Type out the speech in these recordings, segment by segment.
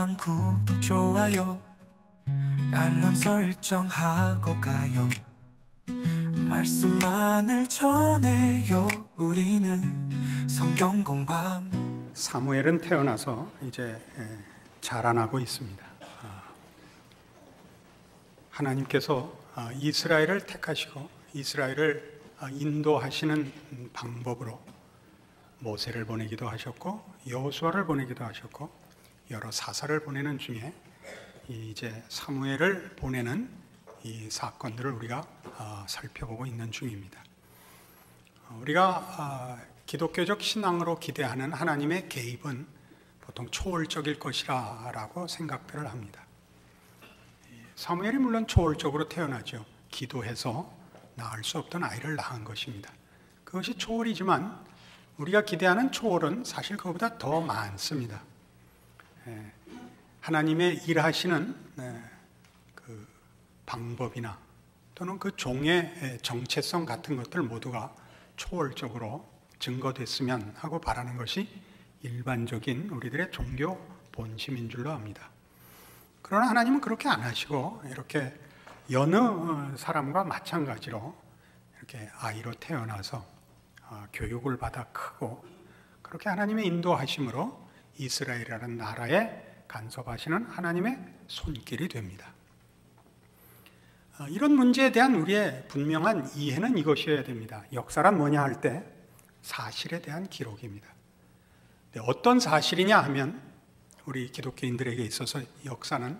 사랑방 구독 좋아요 알람 설정하고 가요. 말씀만을 전해요. 우리는 성경 공방. 사무엘은 태어나서 이제 자라나고 있습니다. 하나님께서 이스라엘을 택하시고 이스라엘을 인도하시는 방법으로 모세를 보내기도 하셨고 여호수아를 보내기도 하셨고 여러 사사를 보내는 중에 이제 사무엘을 보내는 이 사건들을 우리가 살펴보고 있는 중입니다. 우리가 기독교적 신앙으로 기대하는 하나님의 개입은 보통 초월적일 것이라고 생각들을 합니다. 사무엘이 물론 초월적으로 태어나죠. 기도해서 낳을 수 없던 아이를 낳은 것입니다. 그것이 초월이지만 우리가 기대하는 초월은 사실 그것보다 더 많습니다. 하나님의 일하시는 그 방법이나 또는 그 종의 정체성 같은 것들 모두가 초월적으로 증거됐으면 하고 바라는 것이 일반적인 우리들의 종교 본심인 줄로 압니다. 그러나 하나님은 그렇게 안 하시고 이렇게 여느 사람과 마찬가지로 이렇게 아이로 태어나서 교육을 받아 크고 그렇게 하나님의 인도하심으로 이스라엘이라는 나라에 간섭하시는 하나님의 손길이 됩니다. 이런 문제에 대한 우리의 분명한 이해는 이것이어야 됩니다. 역사란 뭐냐 할 때 사실에 대한 기록입니다. 어떤 사실이냐 하면 우리 기독교인들에게 있어서 역사는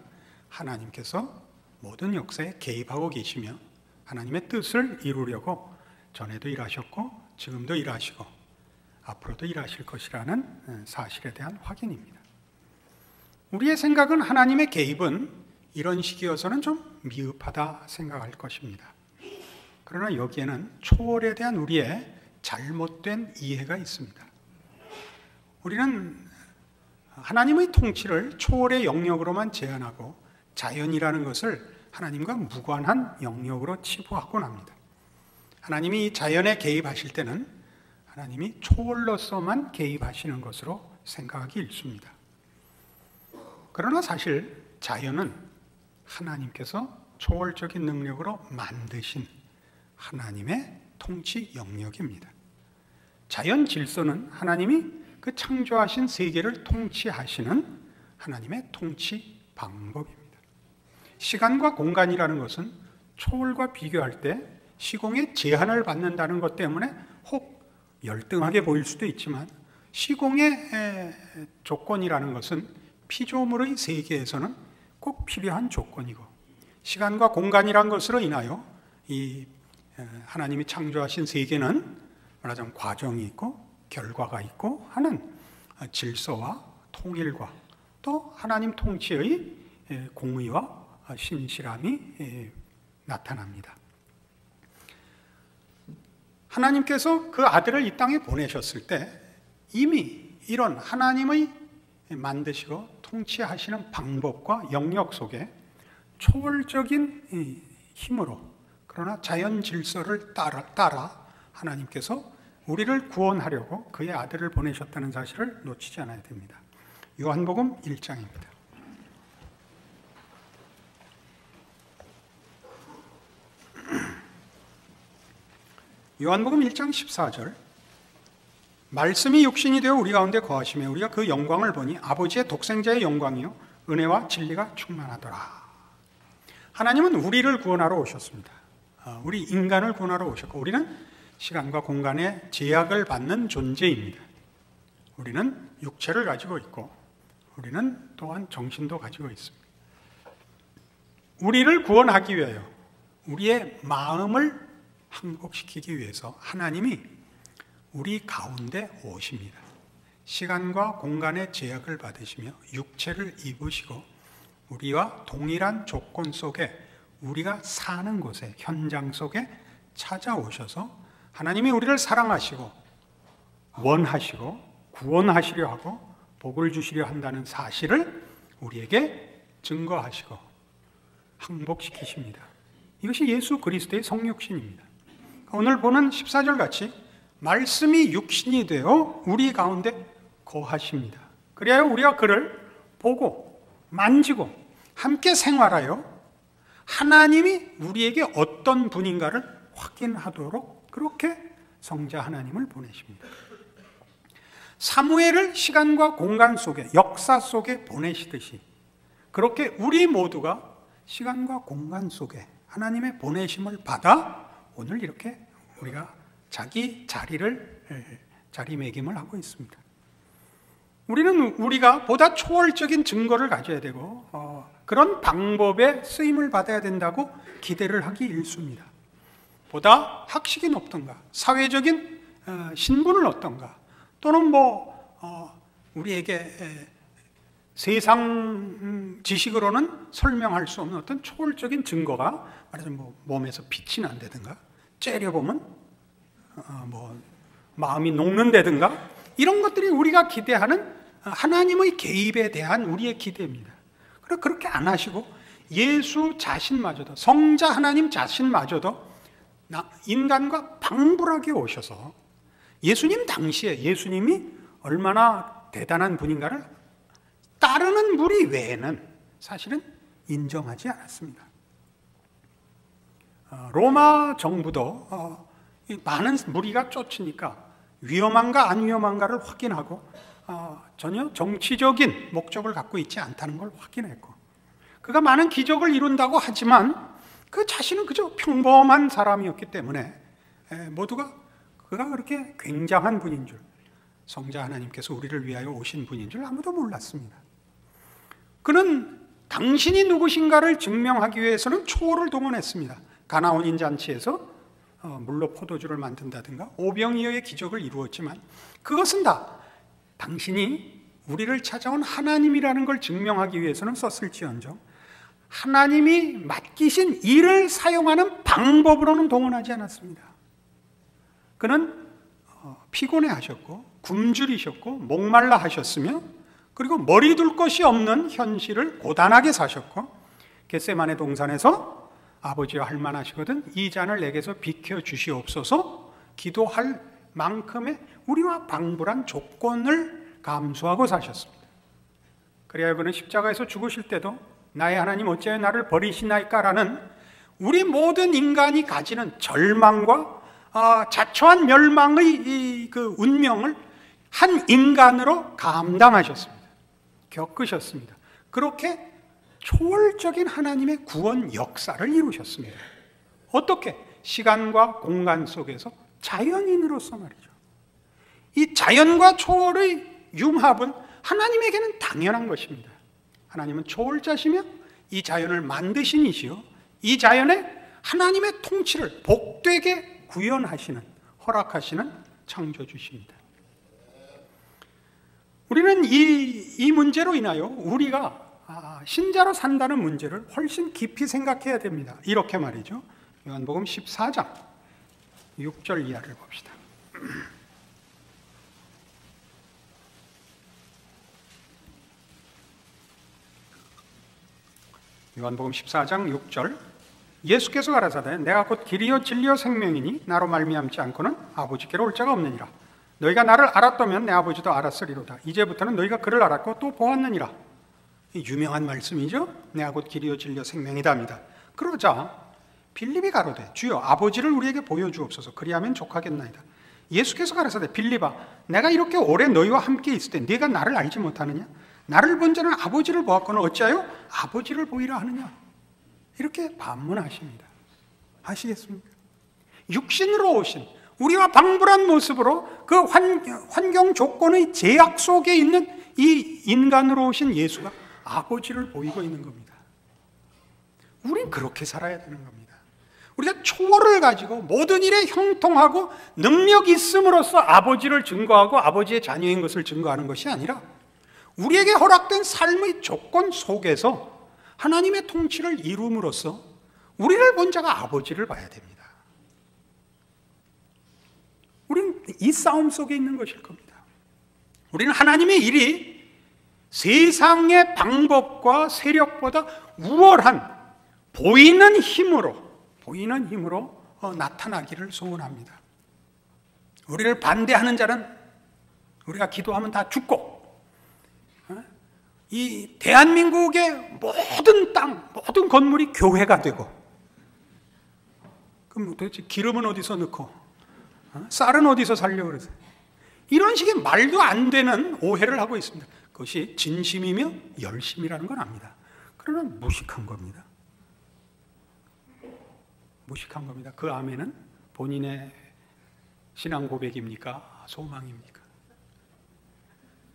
하나님께서 모든 역사에 개입하고 계시며 하나님의 뜻을 이루려고 전에도 일하셨고 지금도 일하시고 앞으로도 일하실 것이라는 사실에 대한 확인입니다. 우리의 생각은 하나님의 개입은 이런 식이어서는 좀 미흡하다 생각할 것입니다. 그러나 여기에는 초월에 대한 우리의 잘못된 이해가 있습니다. 우리는 하나님의 통치를 초월의 영역으로만 제한하고 자연이라는 것을 하나님과 무관한 영역으로 치부하곤 합니다. 하나님이 자연에 개입하실 때는 하나님이 초월로서만 개입하시는 것으로 생각하기 일쑤입니다. 그러나 사실 자연은 하나님께서 초월적인 능력으로 만드신 하나님의 통치 영역입니다. 자연 질서는 하나님이 그 창조하신 세계를 통치하시는 하나님의 통치 방법입니다. 시간과 공간이라는 것은 초월과 비교할 때 시공의 제한을 받는다는 것 때문에 혹 열등하게 보일 수도 있지만 시공의 조건이라는 것은 피조물의 세계에서는 꼭 필요한 조건이고 시간과 공간이라는 것으로 인하여 이 하나님이 창조하신 세계는 말하자면 과정이 있고 결과가 있고 하는 질서와 통일과 또 하나님 통치의 공의와 신실함이 나타납니다. 하나님께서 그 아들을 이 땅에 보내셨을 때 이미 이런 하나님의 만드시고 통치하시는 방법과 영역 속에 초월적인 힘으로 그러나 자연 질서를 따라 하나님께서 우리를 구원하려고 그의 아들을 보내셨다는 사실을 놓치지 않아야 됩니다. 요한복음 1장입니다. 요한복음 1장 14절 말씀이 육신이 되어 우리 가운데 거하시며 우리가 그 영광을 보니 아버지의 독생자의 영광이요 은혜와 진리가 충만하더라. 하나님은 우리를 구원하러 오셨습니다. 우리 인간을 구원하러 오셨고 우리는 시간과 공간의 제약을 받는 존재입니다. 우리는 육체를 가지고 있고 우리는 또한 정신도 가지고 있습니다. 우리를 구원하기 위하여 우리의 마음을 항복시키기 위해서 하나님이 우리 가운데 오십니다. 시간과 공간의 제약을 받으시며 육체를 입으시고 우리와 동일한 조건 속에 우리가 사는 곳에 현장 속에 찾아오셔서 하나님이 우리를 사랑하시고 원하시고 구원하시려 하고 복을 주시려 한다는 사실을 우리에게 증거하시고 항복시키십니다. 이것이 예수 그리스도의 성육신입니다. 오늘 보는 14절 같이 말씀이 육신이 되어 우리 가운데 거하십니다. 그래야 우리가 그를 보고 만지고 함께 생활하여 하나님이 우리에게 어떤 분인가를 확인하도록 그렇게 성자 하나님을 보내십니다. 사무엘을 시간과 공간 속에, 역사 속에 보내시듯이 그렇게 우리 모두가 시간과 공간 속에 하나님의 보내심을 받아 오늘 이렇게 우리가 자기 자리매김을 하고 있습니다. 우리는 우리가 보다 초월적인 증거를 가져야 되고 그런 방법의 쓰임을 받아야 된다고 기대를 하기 일쑤입니다. 보다 학식이 높던가, 사회적인 신분을 얻던가, 또는 우리에게 세상 지식으로는 설명할 수 없는 어떤 초월적인 증거가 말하자면 몸에서 빛이 난다든가, 째려보면 마음이 녹는다든가, 이런 것들이 우리가 기대하는 하나님의 개입에 대한 우리의 기대입니다. 그러나 그렇게 안 하시고 예수 자신마저도, 성자 하나님 자신마저도 인간과 방불하게 오셔서 예수님 당시에 예수님이 얼마나 대단한 분인가를 따르는 무리 외에는 사실은 인정하지 않았습니다. 로마 정부도 많은 무리가 쫓으니까 위험한가 안 위험한가를 확인하고 전혀 정치적인 목적을 갖고 있지 않다는 걸 확인했고, 그가 많은 기적을 이룬다고 하지만 그 자신은 그저 평범한 사람이었기 때문에 모두가 그가 그렇게 굉장한 분인 줄, 성자 하나님께서 우리를 위하여 오신 분인 줄 아무도 몰랐습니다. 그는 당신이 누구신가를 증명하기 위해서는 초월을 동원했습니다. 가나온인 잔치에서 물로 포도주를 만든다든가 오병이어의 기적을 이루었지만 그것은 다 당신이 우리를 찾아온 하나님이라는 걸 증명하기 위해서는 썼을지언정 하나님이 맡기신 일을 사용하는 방법으로는 동원하지 않았습니다. 그는 피곤해 하셨고 굶주리셨고 목말라 하셨으며, 그리고 머리 둘 것이 없는 현실을 고단하게 사셨고, 겟세마네 동산에서 아버지와 할 만하시거든 이 잔을 내게서 비켜 주시옵소서 기도할 만큼의 우리와 방불한 조건을 감수하고 사셨습니다. 그래야 그는 십자가에서 죽으실 때도 나의 하나님 어찌하여 나를 버리시나이까 라는 우리 모든 인간이 가지는 절망과 자초한 멸망의 그 운명을 한 인간으로 감당하셨습니다. 겪으셨습니다. 그렇게 초월적인 하나님의 구원 역사를 이루셨습니다. 어떻게? 시간과 공간 속에서 자연인으로서 말이죠. 이 자연과 초월의 융합은 하나님에게는 당연한 것입니다. 하나님은 초월자시며 이 자연을 만드신 이시요, 이 자연에 하나님의 통치를 복되게 구현하시는, 허락하시는 창조주십니다. 우리는 이 문제로 인하여 우리가 신자로 산다는 문제를 훨씬 깊이 생각해야 됩니다. 이렇게 말이죠. 요한복음 14장 6절 이하를 봅시다. 요한복음 14장 6절, 예수께서 가라사대 내가 곧 길이요 진리요 생명이니 나로 말미암지 않고는 아버지께로 올 자가 없느니라. 너희가 나를 알았다면 내 아버지도 알았으리로다. 이제부터는 너희가 그를 알았고 또 보았느니라. 유명한 말씀이죠. 내가 곧 길이요 진리요 생명이다입니다. 그러자 빌립이 가로되 주여 아버지를 우리에게 보여주옵소서 그리하면 족하겠나이다. 예수께서 가라사대 빌립아 내가 이렇게 오래 너희와 함께 있을 때 네가 나를 알지 못하느냐? 나를 본 자는 아버지를 보았거늘 어찌하여 아버지를 보이라 하느냐? 이렇게 반문하십니다. 아시겠습니까? 육신으로 오신 우리와 방불한 모습으로 그 환경 조건의 제약 속에 있는 이 인간으로 오신 예수가 아버지를 보이고 있는 겁니다. 우린 그렇게 살아야 되는 겁니다. 우리가 초월을 가지고 모든 일에 형통하고 능력 있음으로써 아버지를 증거하고 아버지의 자녀인 것을 증거하는 것이 아니라 우리에게 허락된 삶의 조건 속에서 하나님의 통치를 이룸으로써 우리를 본 자가 아버지를 봐야 됩니다. 우리는 이 싸움 속에 있는 것일 겁니다. 우리는 하나님의 일이 세상의 방법과 세력보다 우월한 보이는 힘으로 나타나기를 소원합니다. 우리를 반대하는 자는 우리가 기도하면 다 죽고, 이 대한민국의 모든 땅, 모든 건물이 교회가 되고, 그럼 도대체 기름은 어디서 넣고, 쌀은 어디서 살려고 그러세요? 이런 식의 말도 안 되는 오해를 하고 있습니다. 그것이 진심이며 열심이라는 건 압니다. 그러나 무식한 겁니다. 무식한 겁니다. 그 아멘은 본인의 신앙 고백입니까? 소망입니까?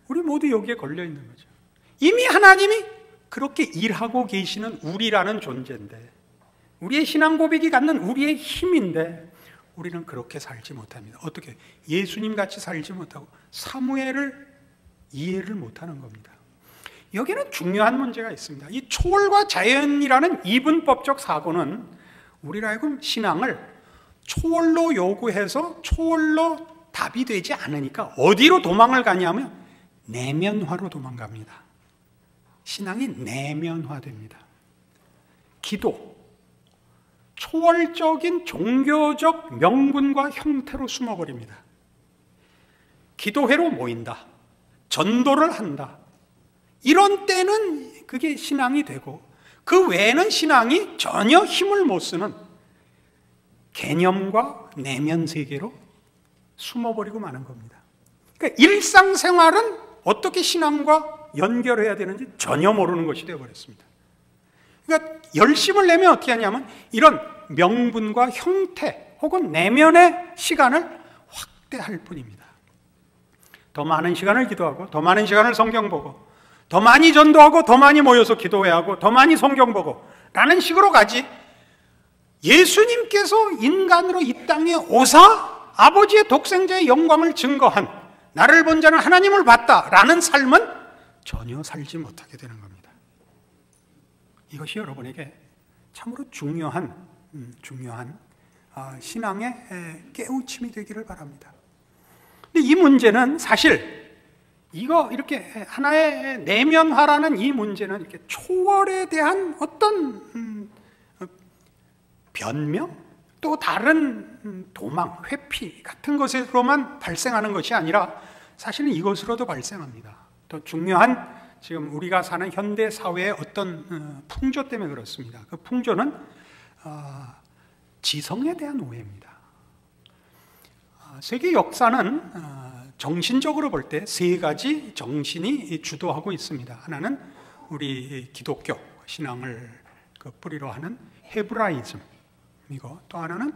우리 모두 여기에 걸려 있는 거죠. 이미 하나님이 그렇게 일하고 계시는 우리라는 존재인데, 우리의 신앙 고백이 갖는 우리의 힘인데 우리는 그렇게 살지 못합니다. 어떻게? 예수님 같이 살지 못하고 사무엘을 이해를 못하는 겁니다. 여기는 중요한 문제가 있습니다. 이 초월과 자연이라는 이분법적 사고는 우리로 하여금 신앙을 초월로 요구해서 초월로 답이 되지 않으니까 어디로 도망을 가냐면 내면화로 도망갑니다. 신앙이 내면화됩니다. 기도, 초월적인 종교적 명분과 형태로 숨어버립니다. 기도회로 모인다, 전도를 한다, 이런 때는 그게 신앙이 되고, 그 외에는 신앙이 전혀 힘을 못 쓰는 개념과 내면 세계로 숨어버리고 마는 겁니다. 그러니까 일상생활은 어떻게 신앙과 연결해야 되는지 전혀 모르는 것이 되어버렸습니다. 그러니까 열심을 내면 어떻게 하냐면 이런 명분과 형태 혹은 내면의 시간을 확대할 뿐입니다. 더 많은 시간을 기도하고, 더 많은 시간을 성경 보고, 더 많이 전도하고, 더 많이 모여서 기도회하고, 더 많이 성경 보고 라는 식으로 가지, 예수님께서 인간으로 이 땅에 오사 아버지의 독생자의 영광을 증거한, 나를 본 자는 하나님을 봤다라는 삶은 전혀 살지 못하게 되는 겁니다. 이것이 여러분에게 참으로 중요한 신앙의 깨우침이 되기를 바랍니다. 근데 이 문제는 사실 이거 이렇게 하나의 내면화라는 이 문제는 이렇게 초월에 대한 어떤 변명, 또 다른 도망, 회피 같은 것으로만 발생하는 것이 아니라 사실은 이것으로도 발생합니다. 또 중요한 지금 우리가 사는 현대 사회의 어떤 풍조 때문에 그렇습니다. 그 풍조는 지성에 대한 오해입니다. 세계 역사는 정신적으로 볼 때 세 가지 정신이 주도하고 있습니다. 하나는 우리 기독교 신앙을 그 뿌리로 하는 헤브라이즘이고, 또 하나는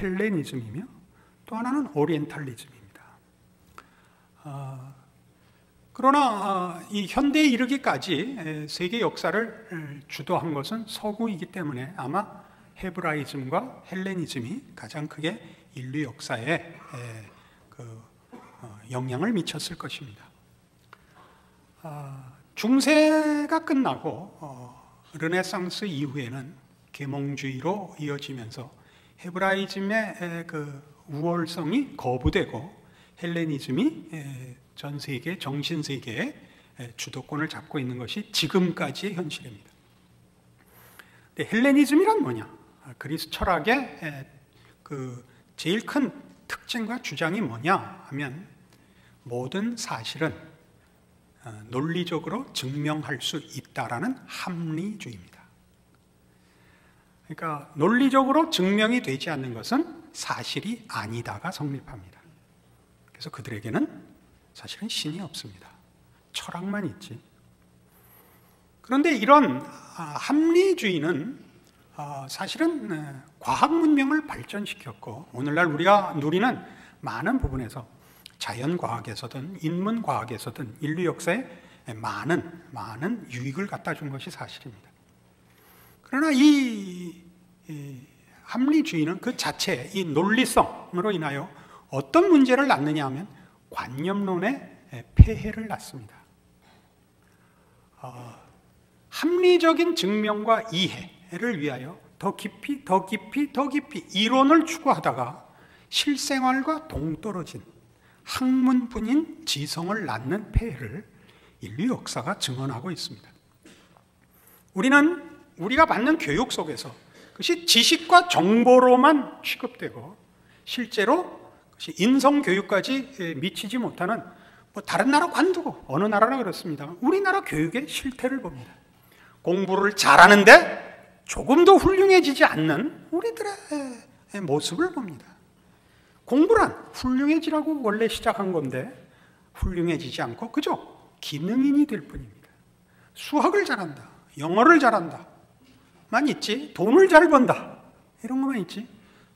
헬레니즘이며, 또 하나는 오리엔탈리즘입니다. 그러나 이 현대에 이르기까지 세계 역사를 주도한 것은 서구이기 때문에 아마 헤브라이즘과 헬레니즘이 가장 크게 인류 역사에 영향을 미쳤을 것입니다. 중세가 끝나고 르네상스 이후에는 계몽주의로 이어지면서 헤브라이즘의 그 우월성이 거부되고 헬레니즘이 전 세계 정신 세계의 주도권을 잡고 있는 것이 지금까지의 현실입니다. 근데 헬레니즘이란 뭐냐? 그리스 철학의 그 제일 큰 특징과 주장이 뭐냐 하면, 모든 사실은 논리적으로 증명할 수 있다라는 합리주의입니다. 그러니까 논리적으로 증명이 되지 않는 것은 사실이 아니다가 성립합니다. 그래서 그들에게는 사실은 신이 없습니다. 철학만 있지. 그런데 이런 합리주의는 사실은 과학 문명을 발전시켰고, 오늘날 우리가 누리는 많은 부분에서 자연과학에서든 인문과학에서든 인류 역사에 많은 유익을 갖다 준 것이 사실입니다. 그러나 이 합리주의는 그 자체, 이 논리성으로 인하여 어떤 문제를 낳느냐 하면 관념론의 폐해를 낳습니다. 합리적인 증명과 이해를 위하여 더 깊이 이론을 추구하다가 실생활과 동떨어진 학문뿐인 지성을 낳는 폐해를 인류 역사가 증언하고 있습니다. 우리는 우리가 받는 교육 속에서 그것이 지식과 정보로만 취급되고, 실제로 그것이 인성교육까지 미치지 못하는 뭐 다른 나라 관두고 어느 나라나 그렇습니다. 우리나라 교육의 실태를 봅니다. 공부를 잘하는데 조금도 훌륭해지지 않는 우리들의 모습을 봅니다. 공부란 훌륭해지라고 원래 시작한 건데 훌륭해지지 않고 그저 기능인이 될 뿐입니다. 수학을 잘한다, 영어를 잘한다 만 있지, 돈을 잘 번다 이런 것만 있지,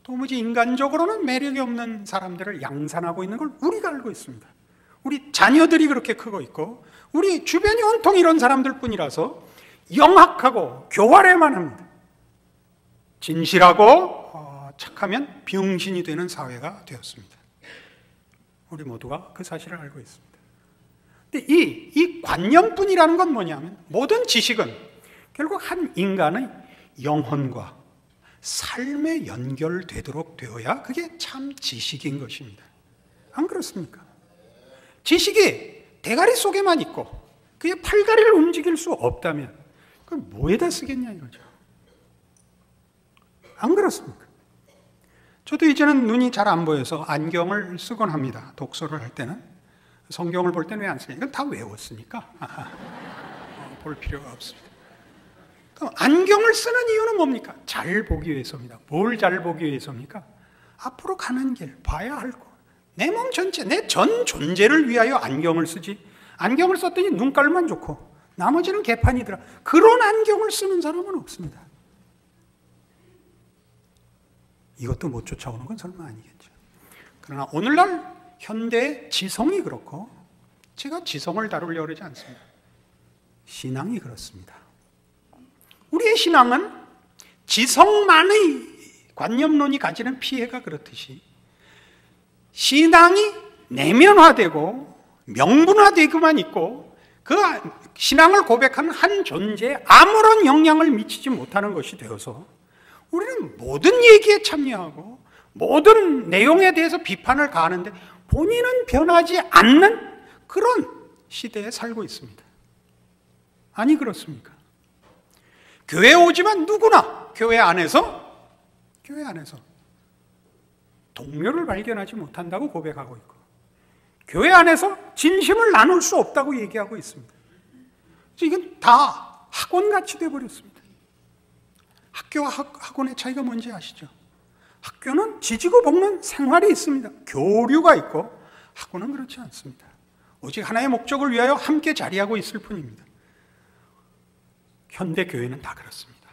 도무지 인간적으로는 매력이 없는 사람들을 양산하고 있는 걸 우리가 알고 있습니다. 우리 자녀들이 그렇게 크고 있고 우리 주변이 온통 이런 사람들 뿐이라서 영악하고 교활해만 합니다. 진실하고 착하면 병신이 되는 사회가 되었습니다. 우리 모두가 그 사실을 알고 있습니다. 근데 이 관념뿐이라는 건 뭐냐면 모든 지식은 결국 한 인간의 영혼과 삶에 연결되도록 되어야 그게 참 지식인 것입니다. 안 그렇습니까? 지식이 대가리 속에만 있고 그게 팔다리를 움직일 수 없다면 그걸 뭐에다 쓰겠냐 이거죠. 안 그렇습니까? 저도 이제는 눈이 잘 안 보여서 안경을 쓰곤 합니다. 독서를 할 때는. 성경을 볼 때는 왜 안 쓰냐? 이건 다 외웠으니까 볼 필요가 없습니다. 그럼 안경을 쓰는 이유는 뭡니까? 잘 보기 위해서입니다. 뭘 잘 보기 위해서입니까? 앞으로 가는 길, 봐야 할 것, 내 몸 전체, 내 전 존재를 위하여 안경을 쓰지. 안경을 썼더니 눈깔만 좋고 나머지는 개판이더라. 그런 안경을 쓰는 사람은 없습니다. 이것도 못 쫓아오는 건 설마 아니겠죠. 그러나 오늘날 현대의 지성이 그렇고, 제가 지성을 다루려고 그러지 않습니다. 신앙이 그렇습니다. 우리의 신앙은 지성만의 관념론이 가지는 피해가 그렇듯이 신앙이 내면화되고 명분화되고만 있고 그 신앙을 고백하는 한 존재에 아무런 영향을 미치지 못하는 것이 되어서 우리는 모든 얘기에 참여하고 모든 내용에 대해서 비판을 가하는데 본인은 변하지 않는 그런 시대에 살고 있습니다. 아니 그렇습니까? 교회에 오지만 누구나 교회 안에서 동료를 발견하지 못한다고 고백하고 있고 교회 안에서 진심을 나눌 수 없다고 얘기하고 있습니다. 이건 다 학원같이 되어버렸습니다. 학교와 학원의 차이가 뭔지 아시죠? 학교는 지지고 볶는 생활이 있습니다. 교류가 있고 학원은 그렇지 않습니다. 오직 하나의 목적을 위하여 함께 자리하고 있을 뿐입니다. 현대 교회는 다 그렇습니다.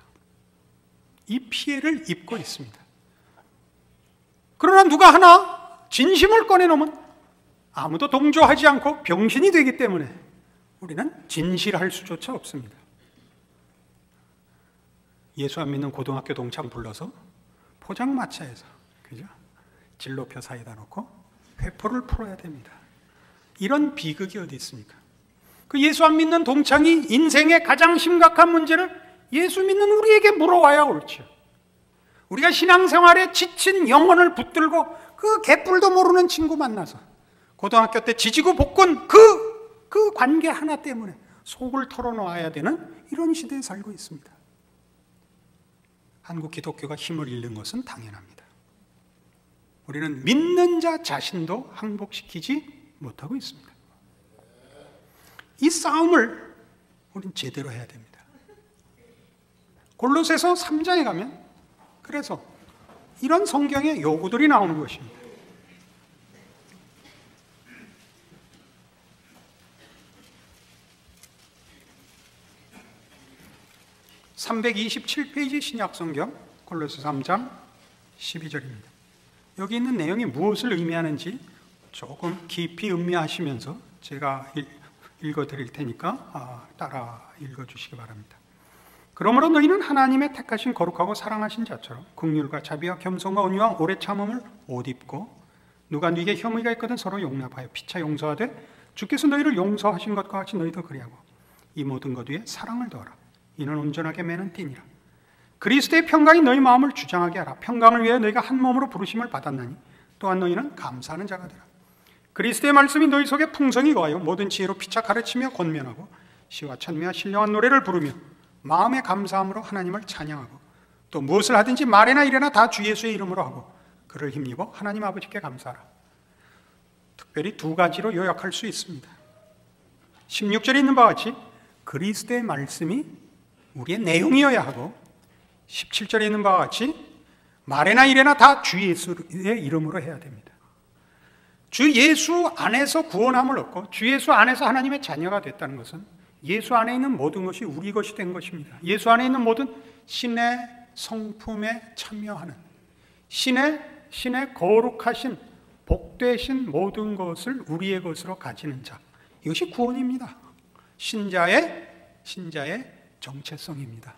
이 피해를 입고 있습니다. 그러나 누가 하나 진심을 꺼내놓으면 아무도 동조하지 않고 병신이 되기 때문에 우리는 진실할 수조차 없습니다. 예수 안 믿는 고등학교 동창 불러서 포장마차에서 그죠? 진로표 사이다 놓고 회포를 풀어야 됩니다. 이런 비극이 어디 있습니까? 그 예수 안 믿는 동창이 인생의 가장 심각한 문제를 예수 믿는 우리에게 물어와야 옳죠. 우리가 신앙생활에 지친 영혼을 붙들고 그 개뿔도 모르는 친구 만나서 고등학교 때 지지고 볶은 그 관계 하나 때문에 속을 털어놓아야 되는 이런 시대에 살고 있습니다. 한국 기독교가 힘을 잃는 것은 당연합니다. 우리는 믿는 자 자신도 항복시키지 못하고 있습니다. 이 싸움을 우리는 제대로 해야 됩니다. 골로새서 3장에 가면 그래서 이런 성경의 요구들이 나오는 것입니다. (327페이지) 신약성경 골로새 3장 12절입니다. 여기 있는 내용이 무엇을 의미하는지 조금 깊이 음미하시면서 제가 읽어드릴 테니까 따라 읽어주시기 바랍니다. 그러므로 너희는 하나님의 택하신 거룩하고 사랑하신 자처럼 긍휼과 자비와 겸손과 온유와 오래 참음을 옷 입고 누가 네게 혐의가 있거든 서로 용납하여 피차 용서하되 주께서 너희를 용서하신 것과 같이 너희도 그리하고 이 모든 것 위에 사랑을 더하라. 이는 온전하게 매는 띠니라. 그리스도의 평강이 너희 마음을 주장하게 하라. 평강을 위해 너희가 한 몸으로 부르심을 받았나니 또한 너희는 감사하는 자가 되라. 그리스도의 말씀이 너희 속에 풍성히 거하여 모든 지혜로 피차 가르치며 권면하고 시와 찬미와 신령한 노래를 부르며 마음의 감사함으로 하나님을 찬양하고 또 무엇을 하든지 말이나 일이나 다 주 예수의 이름으로 하고 그를 힘입어 하나님 아버지께 감사하라. 특별히 두 가지로 요약할 수 있습니다. 16절에 있는 바와 같이 그리스도의 말씀이 우리의 내용이어야 하고, 17절에 있는 바와 같이 말이나 일이나 다 주 예수의 이름으로 해야 됩니다. 주 예수 안에서 구원함을 얻고 주 예수 안에서 하나님의 자녀가 됐다는 것은 예수 안에 있는 모든 것이 우리 것이 된 것입니다. 예수 안에 있는 모든 신의 성품에 참여하는, 신의 거룩하신 복되신 모든 것을 우리의 것으로 가지는 자, 이것이 구원입니다. 신자의 정체성입니다.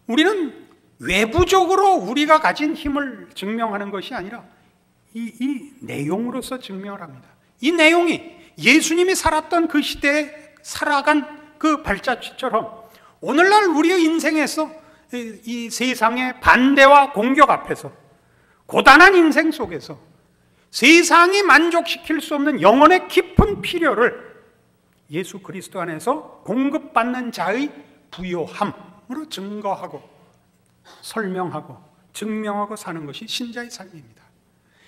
우리는 외부적으로 우리가 가진 힘을 증명하는 것이 아니라 이 내용으로서 증명을 합니다. 이 내용이 예수님이 살았던 그 시대에 살아간 그 발자취처럼 오늘날 우리의 인생에서 이 세상의 반대와 공격 앞에서, 고단한 인생 속에서 세상이 만족시킬 수 없는 영혼의 깊은 필요를 예수 그리스도 안에서 공급받는 자의 부요함으로 증거하고 설명하고 증명하고 사는 것이 신자의 삶입니다.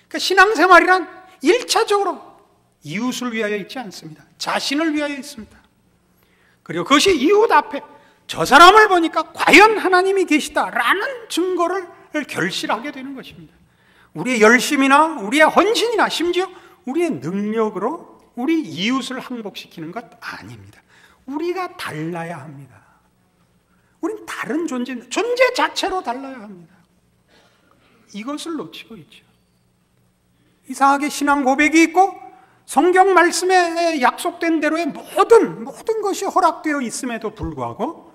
그러니까 신앙생활이란 1차적으로 이웃을 위하여 있지 않습니다. 자신을 위하여 있습니다. 그리고 그것이 이웃 앞에 저 사람을 보니까 과연 하나님이 계시다라는 증거를 결실하게 되는 것입니다. 우리의 열심이나 우리의 헌신이나 심지어 우리의 능력으로 우리 이웃을 항복시키는 것 아닙니다. 우리가 달라야 합니다. 우린 다른 존재 자체로 달라야 합니다. 이것을 놓치고 있죠. 이상하게 신앙 고백이 있고 성경 말씀에 약속된 대로의 모든 것이 허락되어 있음에도 불구하고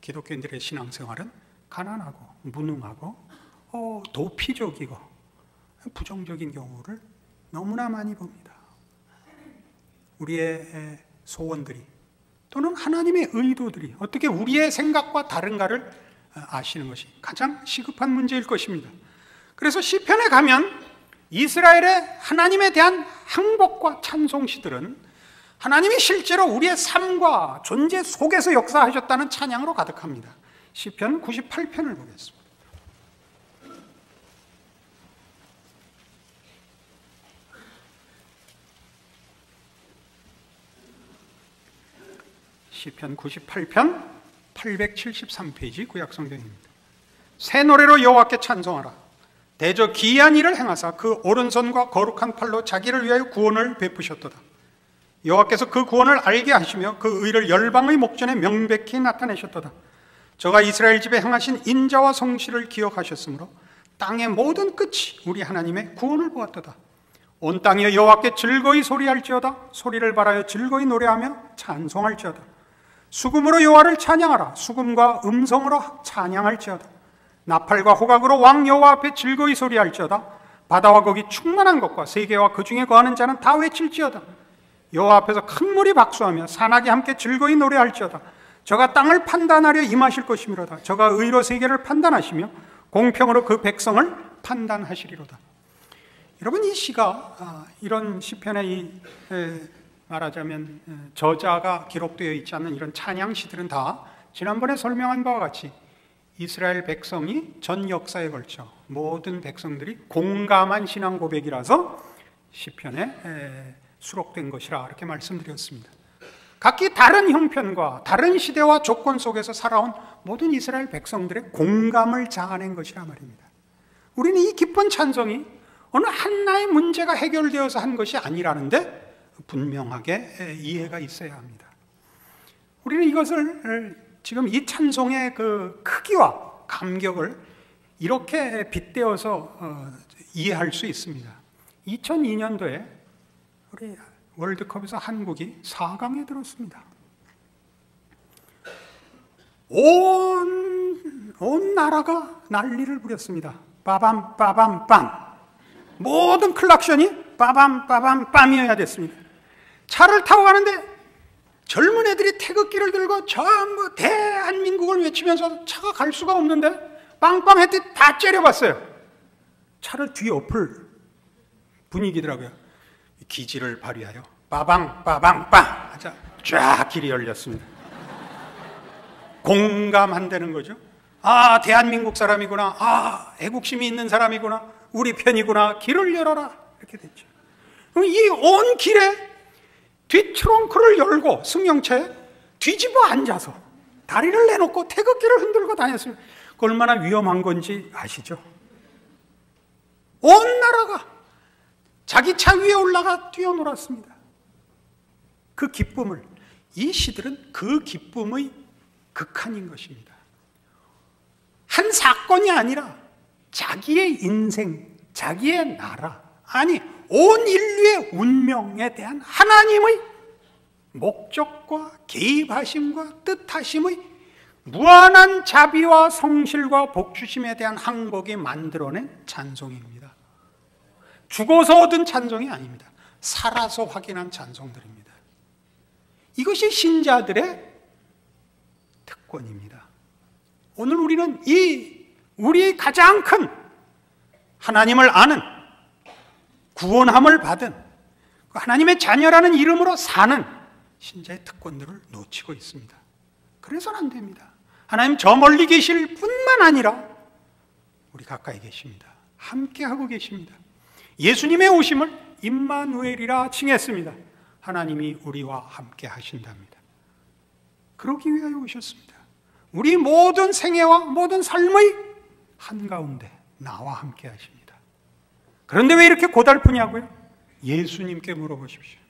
기독교인들의 신앙생활은 가난하고 무능하고 도피적이고 부정적인 경우를 너무나 많이 봅니다. 우리의 소원들이 또는 하나님의 의도들이 어떻게 우리의 생각과 다른가를 아시는 것이 가장 시급한 문제일 것입니다. 그래서 시편에 가면 이스라엘의 하나님에 대한 항복과 찬송시들은 하나님이 실제로 우리의 삶과 존재 속에서 역사하셨다는 찬양으로 가득합니다. 시편 98편을 보겠습니다. 시편 98편 873페이지 구약성경입니다. 새 노래로 여호와께 찬송하라. 대저 기이한 일을 행하사 그 오른손과 거룩한 팔로 자기를 위하여 구원을 베푸셨도다. 여호와께서 그 구원을 알게 하시며 그 의를 열방의 목전에 명백히 나타내셨도다. 저가 이스라엘 집에 행하신 인자와 성실을 기억하셨으므로 땅의 모든 끝이 우리 하나님의 구원을 보았도다. 온 땅이여 여호와께 즐거이 소리할지어다. 소리를 발하여 즐거이 노래하며 찬송할지어다. 수금으로 여호와를 찬양하라. 수금과 음성으로 찬양할지어다. 나팔과 호각으로 왕 여호와 앞에 즐거이 소리할지어다. 바다와 거기 충만한 것과 세계와 그 중에 거하는 자는 다 외칠지어다. 여호와 앞에서 큰 물이 박수하며 산악이 함께 즐거이 노래할지어다. 저가 땅을 판단하려 임하실 것이미로다. 저가 의로 세계를 판단하시며 공평으로 그 백성을 판단하시리로다. 여러분, 이 시가 이런 시편의 말하자면 저자가 기록되어 있지 않는 이런 찬양시들은 다 지난번에 설명한 바와 같이 이스라엘 백성이 전 역사에 걸쳐 모든 백성들이 공감한 신앙 고백이라서 시편에 수록된 것이라 이렇게 말씀드렸습니다. 각기 다른 형편과 다른 시대와 조건 속에서 살아온 모든 이스라엘 백성들의 공감을 자아낸 것이라 말입니다. 우리는 이 기쁜 찬송이 어느 하나의 문제가 해결되어서 한 것이 아니라는데 분명하게 이해가 있어야 합니다. 우리는 이것을 지금 이 찬송의 그 크기와 감격을 이렇게 빗대어서 이해할 수 있습니다. 2002년도에 우리 월드컵에서 한국이 4강에 들었습니다. 온 나라가 난리를 부렸습니다. 빠밤 빠밤 빰. 모든 클락션이 빠밤 빠밤 빰이어야 됐습니다. 차를 타고 가는데 젊은 애들이 태극기를 들고 전부 대한민국을 외치면서 차가 갈 수가 없는데 빵빵 했더니 다 째려봤어요. 차를 뒤엎을 분위기더라고요. 기지를 발휘하여 빠방 빠방 빵 하자 쫙 길이 열렸습니다. 공감한다는 거죠. 아, 대한민국 사람이구나. 아, 애국심이 있는 사람이구나. 우리 편이구나. 길을 열어라. 이렇게 됐죠. 그럼 이 온 길에 뒷트렁크를 열고 승용차에 뒤집어 앉아서 다리를 내놓고 태극기를 흔들고 다녔으면 그 얼마나 위험한 건지 아시죠? 온 나라가 자기 차 위에 올라가 뛰어놀았습니다. 그 기쁨을, 이 시들은 그 기쁨의 극한인 것입니다. 한 사건이 아니라 자기의 인생, 자기의 나라, 아니 온 인류의 운명에 대한 하나님의 목적과 개입하심과 뜻하심의 무한한 자비와 성실과 복주심에 대한 항복이 만들어낸 찬송입니다. 죽어서 얻은 찬송이 아닙니다. 살아서 확인한 찬송들입니다. 이것이 신자들의 특권입니다. 오늘 우리는 우리의 가장 큰 하나님을 아는, 구원함을 받은 하나님의 자녀라는 이름으로 사는 신자의 특권들을 놓치고 있습니다. 그래서는 안 됩니다. 하나님 저 멀리 계실 뿐만 아니라 우리 가까이 계십니다. 함께하고 계십니다. 예수님의 오심을 임마누엘이라 칭했습니다. 하나님이 우리와 함께 하신답니다. 그러기 위하여 오셨습니다. 우리 모든 생애와 모든 삶의 한가운데 나와 함께 하십니다. 그런데 왜 이렇게 고달프냐고요? 예수님께 물어보십시오.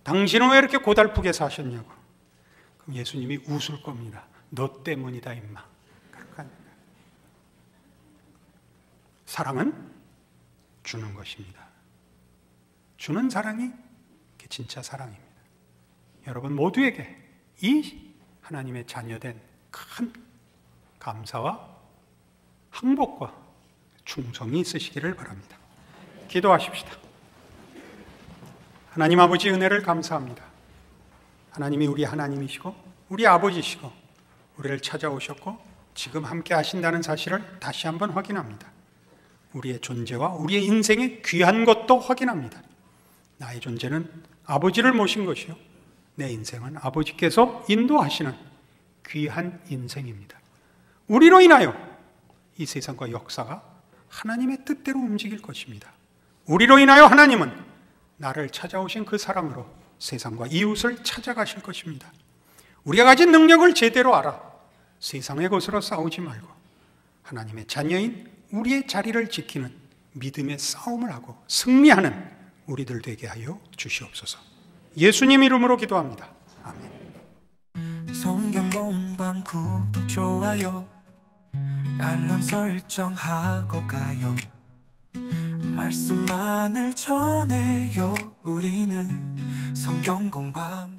당신은 왜 이렇게 고달프게 사셨냐고. 그럼 예수님이 웃을 겁니다. 너 때문이다 임마. 그렇게 합니다. 사랑은 주는 것입니다. 주는 사랑이 진짜 사랑입니다. 여러분 모두에게 이 하나님의 자녀된 큰 감사와 항복과 충성이 있으시기를 바랍니다. 기도하십시다. 하나님 아버지 은혜를 감사합니다. 하나님이 우리 하나님이시고 우리 아버지시고 우리를 찾아오셨고 지금 함께 하신다는 사실을 다시 한번 확인합니다. 우리의 존재와 우리의 인생의 귀한 것도 확인합니다. 나의 존재는 아버지를 모신 것이요 내 인생은 아버지께서 인도하시는 귀한 인생입니다. 우리로 인하여 이 세상과 역사가 하나님의 뜻대로 움직일 것입니다. 우리로 인하여 하나님은 나를 찾아오신 그 사랑으로 세상과 이웃을 찾아가실 것입니다. 우리가 가진 능력을 제대로 알아 세상의 것으로 싸우지 말고 하나님의 자녀인 우리의 자리를 지키는 믿음의 싸움을 하고 승리하는 우리들 되게 하여 주시옵소서. 예수님 이름으로 기도합니다. 아멘. 성경 공방 구독 좋아요 알람 설정하고 가요. 말씀만을 전해요. 우리는 성경 공방